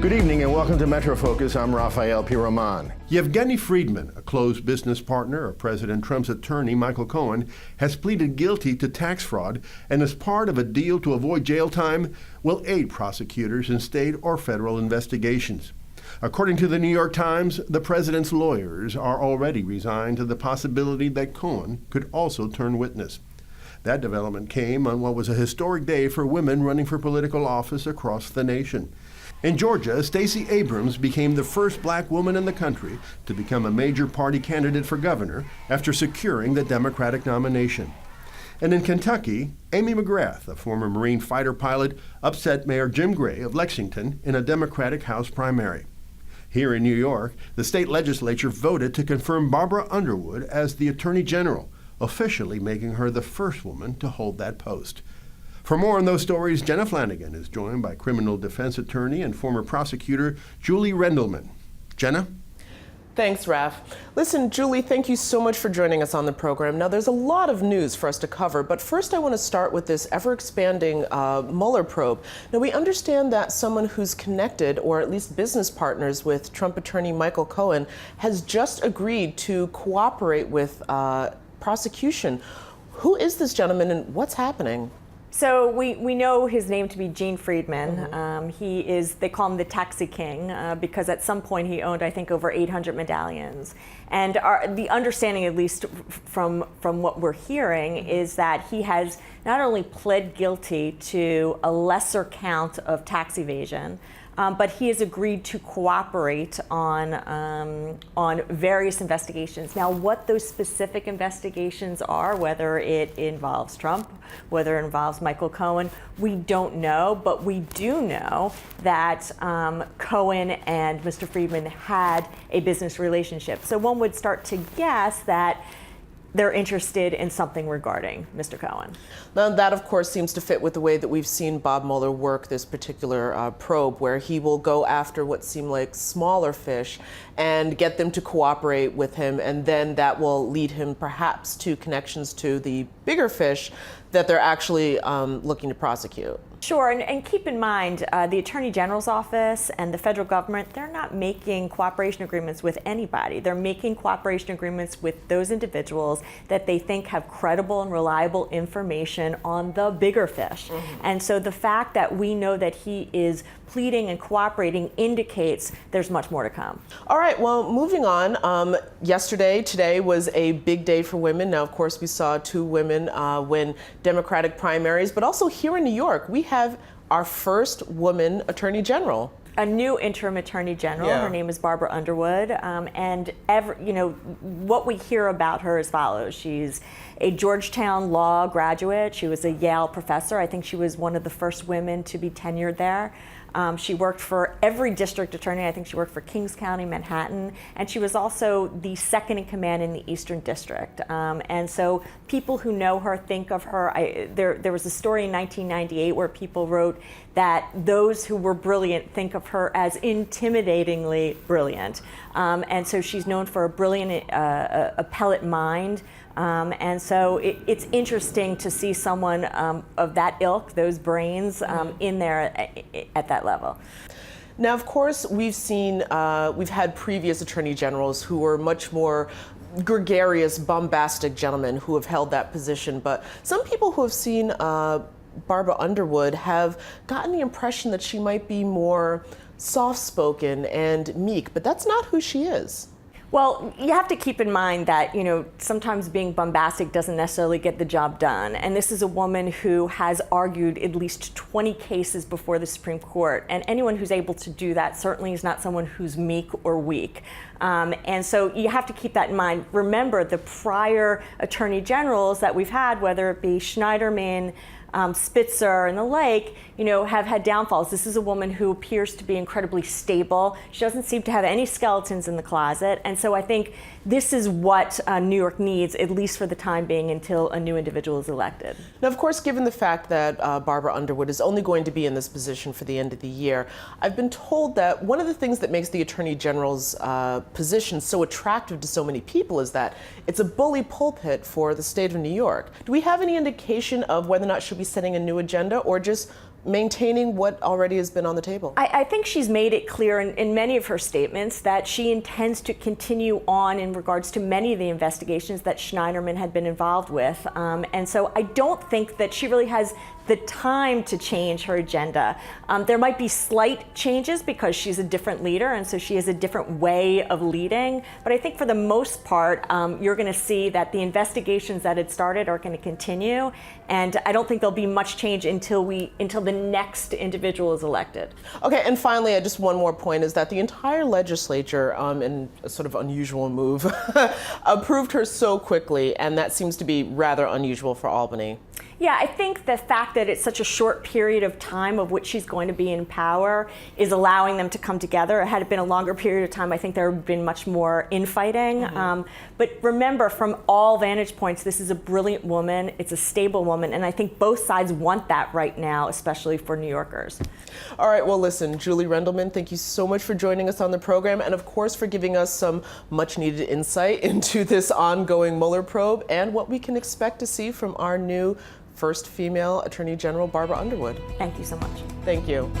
Good evening and welcome to Metro Focus. I'm Rafael P. Roman. Yevgeny Friedman, a close business partner of President Trump's attorney Michael Cohen, has pleaded guilty to tax fraud and, as part of a deal to avoid jail time, will aid prosecutors in state or federal investigations. According to the New York Times, the president's lawyers are already resigned to the possibility that Cohen could also turn witness. That development came on what was a historic day for women running for political office across the nation. In Georgia, Stacey Abrams became the first black woman in the country to become a major party candidate for governor after securing the Democratic nomination. And in Kentucky, Amy McGrath, a former Marine fighter pilot, upset Mayor Jim Gray of Lexington in a Democratic House primary. Here in New York, the state legislature voted to confirm Barbara Underwood as the Attorney General, officially making her the first woman to hold that post. For more on those stories, Jenna Flanagan is joined by criminal defense attorney and former prosecutor Julie Rendelman. Jenna? Thanks, Raph. Listen, Julie, thank you so much for joining us on the program. Now, there's a lot of news for us to cover, but first I want to start with this ever-expanding Mueller probe. Now, we understand that someone who's connected, or at least business partners with Trump attorney Michael Cohen, has just agreed to cooperate with prosecution. Who is this gentleman and what's happening? So we know his name to be Gene Friedman. He is, they call him the Taxi King because at some point he owned, I think, over 800 medallions. And the understanding, at least from what we're hearing, is that he has not only pled guilty to a lesser count of tax evasion, but he has agreed to cooperate on various investigations. Now, what those specific investigations are, whether it involves Trump, whether it involves Michael Cohen, we don't know, but we do know that Cohen and Mr. Friedman had a business relationship. So one would start to guess that they're interested in something regarding Mr. Cohen. Now, that, of course, seems to fit with the way that we've seen Bob Mueller work this particular probe, where he will go after what seem like smaller fish and get them to cooperate with him, and then that will lead him perhaps to connections to the bigger fish that they're actually looking to prosecute. Sure, and keep in mind, the Attorney General's office and the federal government, they're not making cooperation agreements with anybody. They're making cooperation agreements with those individuals that they think have credible and reliable information on the bigger fish. And so the fact that we know that he is pleading and cooperating indicates there's much more to come. All right, well, moving on. Today was a big day for women. Now, of course, we saw two women win Democratic primaries, but also here in New York, we have our first woman attorney general. A new interim attorney general. Yeah. Her name is Barbara Underwood, and what we hear about her as follows. She's a Georgetown law graduate. She was a Yale professor. I think she was one of the first women to be tenured there. She worked for every district attorney. I think she worked for Kings County, Manhattan, and she was also the second in command in the Eastern District. And so people who know her think of her. There was a story in 1998 where people wrote that those who were brilliant think of her as intimidatingly brilliant. And so she's known for a brilliant appellate mind. And so it's interesting to see someone of that ilk, those brains, in there at that level. Now, of course, we've had previous attorney generals who were much more gregarious, bombastic gentlemen who have held that position. But some people who have seen Barbara Underwood have gotten the impression that she might be more soft-spoken and meek, but that's not who she is. Well, you have to keep in mind that, sometimes being bombastic doesn't necessarily get the job done. And this is a woman who has argued at least 20 cases before the Supreme Court. And anyone who's able to do that certainly is not someone who's meek or weak. And so you have to keep that in mind. Remember, the prior attorney generals that we've had, whether it be Schneiderman, Spitzer and the like, have had downfalls. This is a woman who appears to be incredibly stable. She doesn't seem to have any skeletons in the closet. And so I think this is what New York needs, at least for the time being, until a new individual is elected. Now, of course, given the fact that Barbara Underwood is only going to be in this position for the end of the year, I've been told that one of the things that makes the Attorney General's position so attractive to so many people is that it's a bully pulpit for the state of New York. Do we have any indication of whether or not she'll be setting a new agenda or just maintaining what already has been on the table? I think she's made it clear in many of her statements that she intends to continue on in regards to many of the investigations that Schneiderman had been involved with. And so I don't think that she really has the time to change her agenda. There might be slight changes because she's a different leader, and so she has a different way of leading. But I think for the most part, you're going to see that the investigations that had started are going to continue, and I don't think there'll be much change until the next individual is elected. Okay, and finally, just one more point is that the entire legislature, in a sort of unusual move, approved her so quickly, and that seems to be rather unusual for Albany. Yeah, I think the fact that it's such a short period of time of which she's going to be in power is allowing them to come together. Had it been a longer period of time, I think there would have been much more infighting. But remember, from all vantage points, this is a brilliant woman, it's a stable woman, and I think both sides want that right now, especially for New Yorkers. All right, well, listen, Julie Rendelman, thank you so much for joining us on the program, and of course for giving us some much needed insight into this ongoing Mueller probe and what we can expect to see from our new first female Attorney General, Barbara Underwood. Thank you so much. Thank you.